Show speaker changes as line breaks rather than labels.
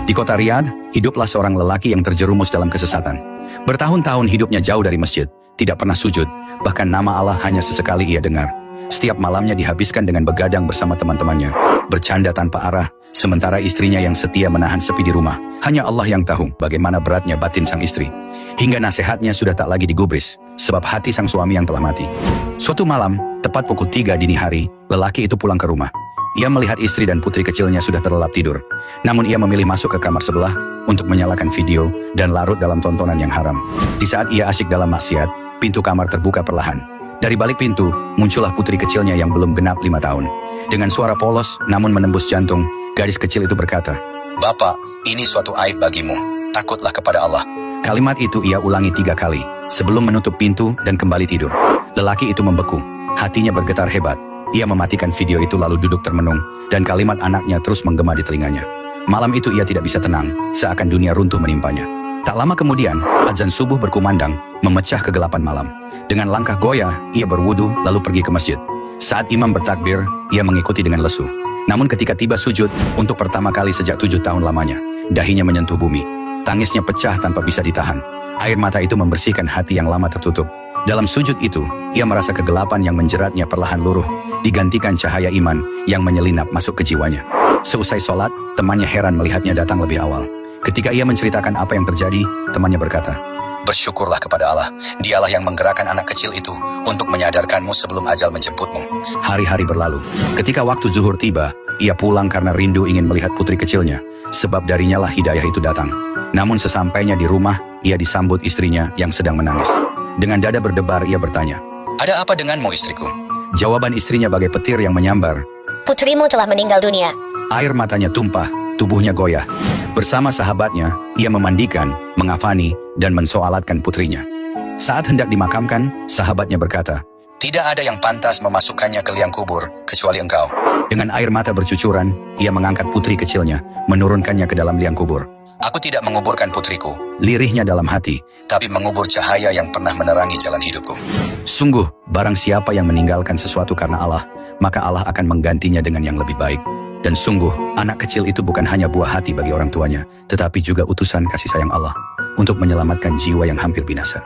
Di kota Riyadh, hiduplah seorang lelaki yang terjerumus dalam kesesatan. Bertahun-tahun hidupnya jauh dari masjid, tidak pernah sujud, bahkan nama Allah hanya sesekali ia dengar. Setiap malamnya dihabiskan dengan begadang bersama teman-temannya, bercanda tanpa arah, sementara istrinya yang setia menahan sepi di rumah. Hanya Allah yang tahu bagaimana beratnya batin sang istri. Hingga nasihatnya sudah tak lagi digubris, sebab hati sang suami yang telah mati. Suatu malam, tepat pukul 3 dini hari, lelaki itu pulang ke rumah. Ia melihat istri dan putri kecilnya sudah terlelap tidur. Namun ia memilih masuk ke kamar sebelah untuk menyalakan video dan larut dalam tontonan yang haram. Di saat ia asyik dalam maksiat, pintu kamar terbuka perlahan. Dari balik pintu, muncullah putri kecilnya yang belum genap 5 tahun. Dengan suara polos namun menembus jantung, gadis kecil itu berkata, "Bapak, ini suatu aib bagimu. Takutlah kepada Allah." Kalimat itu ia ulangi 3 kali sebelum menutup pintu dan kembali tidur. Lelaki itu membeku, hatinya bergetar hebat. Ia mematikan video itu lalu duduk termenung, dan kalimat anaknya terus menggema di telinganya. Malam itu ia tidak bisa tenang, seakan dunia runtuh menimpanya. Tak lama kemudian, azan subuh berkumandang, memecah kegelapan malam. Dengan langkah goyah, ia berwudu lalu pergi ke masjid. Saat imam bertakbir, ia mengikuti dengan lesu. Namun ketika tiba sujud, untuk pertama kali sejak 7 tahun lamanya, dahinya menyentuh bumi. Tangisnya pecah tanpa bisa ditahan. Air mata itu membersihkan hati yang lama tertutup. Dalam sujud itu, ia merasa kegelapan yang menjeratnya perlahan luruh, digantikan cahaya iman yang menyelinap masuk ke jiwanya. Seusai sholat, temannya heran melihatnya datang lebih awal. Ketika ia menceritakan apa yang terjadi, temannya berkata, "Bersyukurlah kepada Allah, dialah yang menggerakkan anak kecil itu untuk menyadarkanmu sebelum ajal menjemputmu." Hari-hari berlalu. Ketika waktu zuhur tiba, ia pulang karena rindu ingin melihat putri kecilnya, sebab darinya lah hidayah itu datang. Namun sesampainya di rumah, ia disambut istrinya yang sedang menangis. Dengan dada berdebar ia bertanya, "Ada apa denganmu istriku?" Jawaban istrinya bagai petir yang menyambar,
"Putrimu telah meninggal dunia."
Air matanya tumpah, tubuhnya goyah. Bersama sahabatnya, ia memandikan, mengafani, dan mensoalatkan putrinya. Saat hendak dimakamkan, sahabatnya berkata, "Tidak ada yang pantas memasukkannya ke liang kubur, kecuali engkau." Dengan air mata bercucuran, ia mengangkat putri kecilnya, menurunkannya ke dalam liang kubur. "Aku tidak menguburkan putriku," lirihnya dalam hati, "tapi mengubur cahaya yang pernah menerangi jalan hidupku." Sungguh, barang siapa yang meninggalkan sesuatu karena Allah, maka Allah akan menggantinya dengan yang lebih baik. Dan sungguh, anak kecil itu bukan hanya buah hati bagi orang tuanya, tetapi juga utusan kasih sayang Allah untuk menyelamatkan jiwa yang hampir binasa.